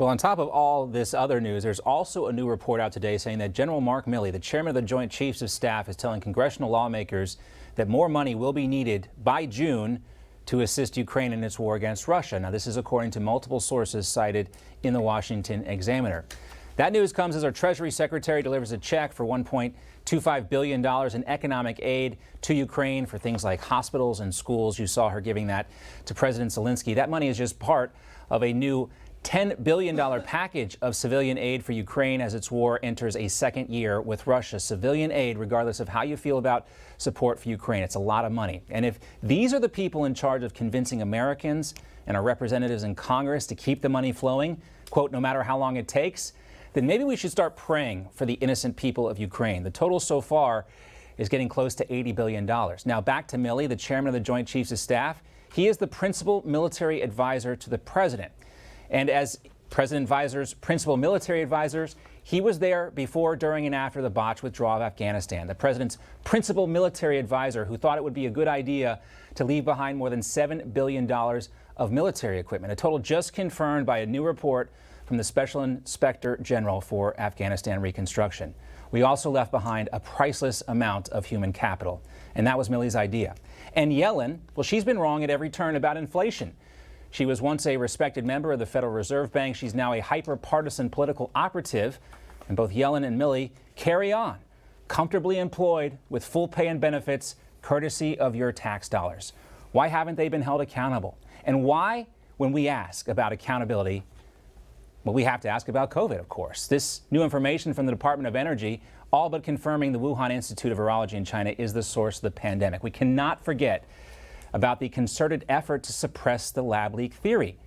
Well, on top of all this other news, there's also a new report out today saying that General Mark Milley, the chairman of the Joint Chiefs of Staff, is telling congressional lawmakers that more money will be needed by June to assist Ukraine in its war against Russia. Now, this is according to multiple sources cited in the Washington Examiner. That news comes as our Treasury Secretary delivers a check for $1.25 billion in economic aid to Ukraine for things like hospitals and schools. You saw her giving that to President Zelensky. That money is just part of a new $10 billion package of civilian aid for Ukraine as its war enters a second year with Russia. Civilian aid, regardless of how you feel about support for Ukraine. It's a lot of money. And if these are the people in charge of convincing Americans and our representatives in Congress to keep the money flowing, quote, no matter how long it takes, then maybe we should start praying for the innocent people of Ukraine. The total so far is getting close to $80 billion. Now back to Milley, the chairman of the Joint Chiefs of Staff. He is the principal military advisor to the president. And as President Advisor's principal military advisors, he was there before, during, and after the botched withdrawal of Afghanistan. The president's principal military advisor, who thought it would be a good idea to leave behind more than $7 billion of military equipment, a total just confirmed by a new report from the Special Inspector General for Afghanistan Reconstruction. We also left behind a priceless amount of human capital, and that was Milley's idea. And Yellen, well, she's been wrong at every turn about inflation. She was once a respected member of the Federal Reserve Bank. She's now a hyper-partisan political operative. And both Yellen and Milley carry on, comfortably employed with full pay and benefits, courtesy of your tax dollars. Why haven't they been held accountable? And why, when we ask about accountability, well, we have to ask about COVID, of course. This new information from the Department of Energy, all but confirming the Wuhan Institute of Virology in China is the source of the pandemic. We cannot forget about the concerted effort to suppress the lab leak theory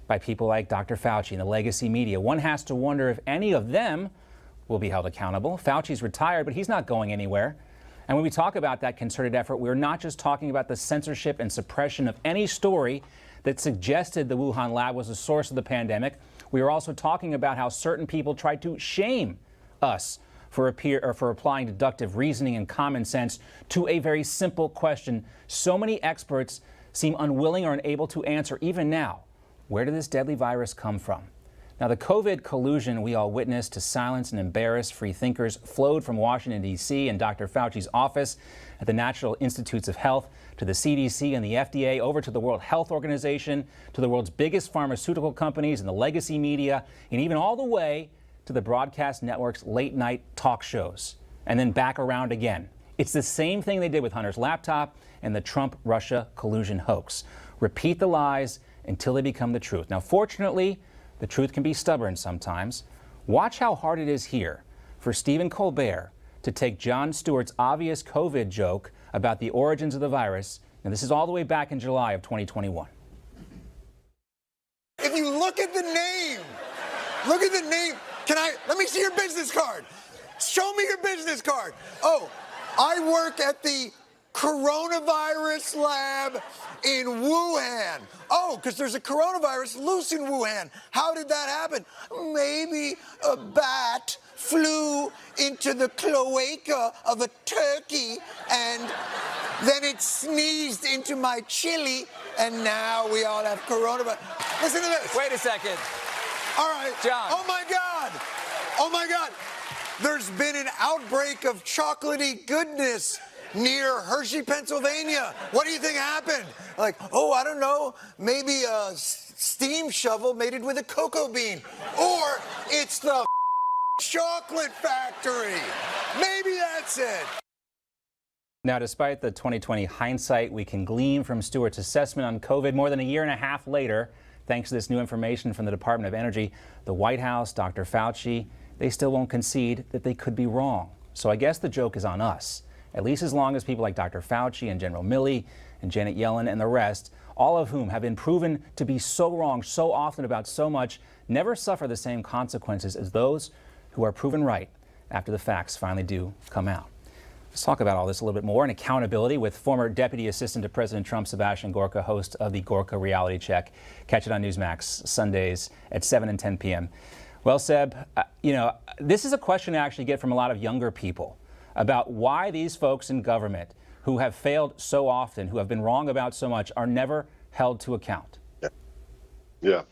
by people like Dr. Fauci and the legacy media. One has to wonder if any of them will be held accountable. Fauci's retired, but he's not going anywhere. And when we talk about that concerted effort, we're not just talking about the censorship and suppression of any story that suggested the Wuhan lab was the source of the pandemic. We are also talking about how certain people tried to shame us for applying deductive reasoning and common sense to a very simple question so many experts seem unwilling or unable to answer even now. Where did this deadly virus come from? Now, the COVID collusion we all witnessed to silence and embarrass free thinkers flowed from Washington, D.C. and Dr. Fauci's office at the National Institutes of Health to the CDC and the FDA, over to the World Health Organization, to the world's biggest pharmaceutical companies and the legacy media, and even all the way to the broadcast network's late-night talk shows, and then back around again. It's the same thing they did with Hunter's laptop and the Trump-Russia collusion hoax. Repeat the lies until they become the truth. Now, fortunately, the truth can be stubborn sometimes. Watch how hard it is here for Stephen Colbert to take Jon Stewart's obvious COVID joke about the origins of the virus. And this is all the way back in July of 2021. If you look at the name, let me see your business card. Show me your business card. Oh, I work at the coronavirus lab in Wuhan. Oh, because there's a coronavirus loose in Wuhan. How did that happen? Maybe a bat flew into the cloaca of a turkey and then it sneezed into my chili and now we all have coronavirus. Listen to this. Wait a second. All right. John. Oh my God. Oh my God. There's been an outbreak of chocolatey goodness near Hershey, Pennsylvania. What do you think happened? Like, oh, I don't know. Maybe a steam shovel mated with a cocoa bean. Or it's the chocolate factory. Maybe that's it. Now, despite the 2020 hindsight we can glean from Stewart's assessment on COVID more than a year and a half later, thanks to this new information from the Department of Energy, the White House, Dr. Fauci, they still won't concede that they could be wrong. So I guess the joke is on us, at least as long as people like Dr. Fauci and General Milley and Janet Yellen and the rest, all of whom have been proven to be so wrong so often about so much, never suffer the same consequences as those who are proven right after the facts finally do come out. Let's talk about all this a little bit more and accountability with former Deputy Assistant to President Trump, Sebastian Gorka, host of the Gorka Reality Check. Catch it on Newsmax Sundays at 7 and 10 p.m. Well, Seb, this is a question I actually get from a lot of younger people about why these folks in government who have failed so often, who have been wrong about so much, are never held to account. Yeah.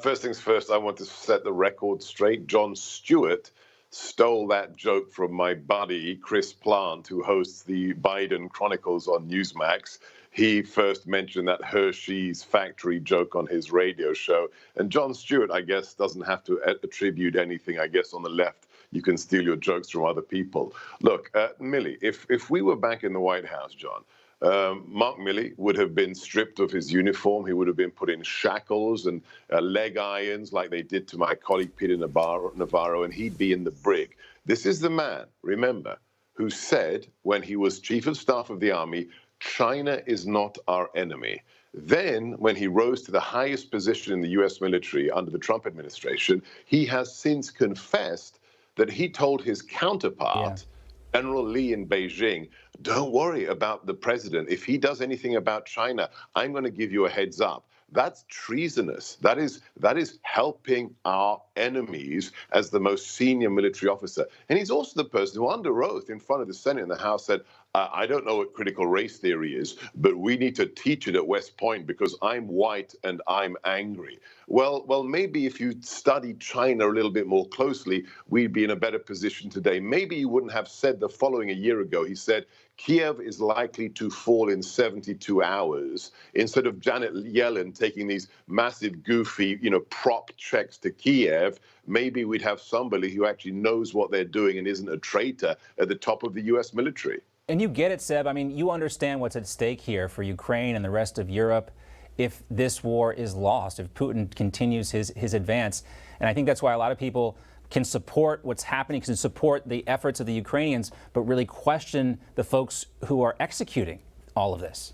First things first, I want to set the record straight. Jon Stewart stole that joke from my buddy, Chris Plant, who hosts the Biden Chronicles on Newsmax. He first mentioned that Hershey's factory joke on his radio show. And Jon Stewart, I guess, doesn't have to attribute anything. I guess on the left, you can steal your jokes from other people. Look, Milley, if we were back in the White House, John, Mark Milley would have been stripped of his uniform. He would have been put in shackles and leg irons like they did to my colleague Peter Navarro, and he'd be in the brig. This is the man, remember, who said when he was chief of staff of the army, China is not our enemy. Then, when he rose to the highest position in the U.S. military under the Trump administration, he has since confessed that he told his counterpart, General Lee in Beijing, don't worry about the president. If he does anything about China, I'm going to give you a heads up. That's treasonous. That is helping our enemies as the most senior military officer. And he's also the person who, under oath in front of the Senate and the House, said, I don't know what critical race theory is, but we need to teach it at West Point because I'm white and I'm angry. Well, maybe if you studied China a little bit more closely, we'd be in a better position today. Maybe you wouldn't have said the following a year ago. He said, Kiev is likely to fall in 72 hours. Instead of Janet Yellen taking these massive, goofy, prop checks to Kiev, maybe we'd have somebody who actually knows what they're doing and isn't a traitor at the top of the U.S. military. And you get it, Seb. I mean, you understand what's at stake here for Ukraine and the rest of Europe if this war is lost, if Putin continues his advance. And I think that's why a lot of people can support what's happening, can support the efforts of the Ukrainians, but really question the folks who are executing all of this.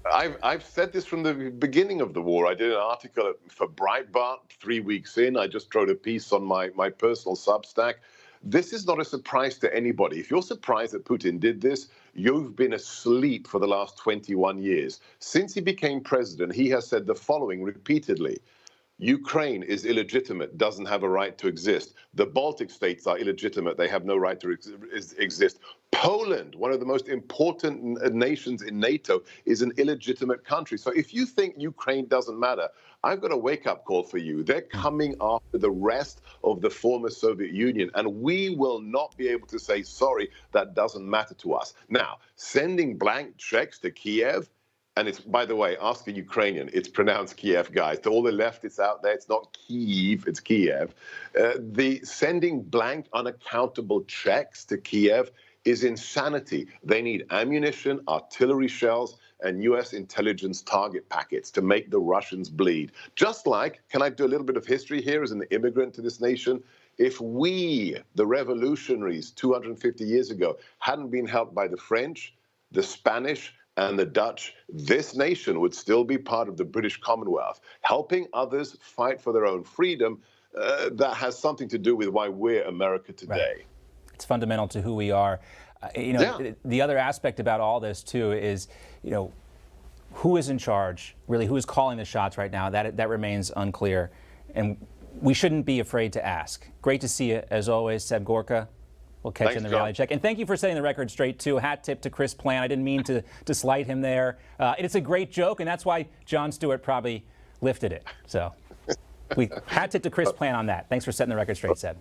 I've said this from the beginning of the war. I did an article for Breitbart 3 weeks in. I just wrote a piece on my personal Substack. This is not a surprise to anybody. If you're surprised that Putin did this, you've been asleep for the last 21 years. Since he became president, he has said the following repeatedly. Ukraine is illegitimate, doesn't have a right to exist. The Baltic states are illegitimate. They have no right to exist. Poland, one of the most important nations in NATO, is an illegitimate country. So if you think Ukraine doesn't matter, I've got a wake-up call for you. They're coming after the rest of the former Soviet Union, and we will not be able to say, sorry, that doesn't matter to us. Now, sending blank checks to Kiev, and it's, by the way, ask a Ukrainian. It's pronounced Kiev, guys. To all the leftists out there, it's not Kyiv, it's Kiev. The sending blank, unaccountable checks to Kiev is insanity. They need ammunition, artillery shells, and U.S. intelligence target packets to make the Russians bleed. Just like, can I do a little bit of history here as an immigrant to this nation? If we, the revolutionaries 250 years ago, hadn't been helped by the French, the Spanish, and the Dutch, this nation would still be part of the British Commonwealth, helping others fight for their own freedom. That has something to do with why we're America today. Right. It's fundamental to who we are. The other aspect about all this, too, is, who is in charge, really, who is calling the shots right now? That remains unclear. And we shouldn't be afraid to ask. Great to see you, as always, Seb Gorka. We'll catch you in the reality check. And thank you for setting the record straight, too. Hat tip to Chris Plant. I didn't mean to slight him there. It's a great joke, and that's why Jon Stewart probably lifted it. So hat tip to Chris Plant on that. Thanks for setting the record straight, Seb.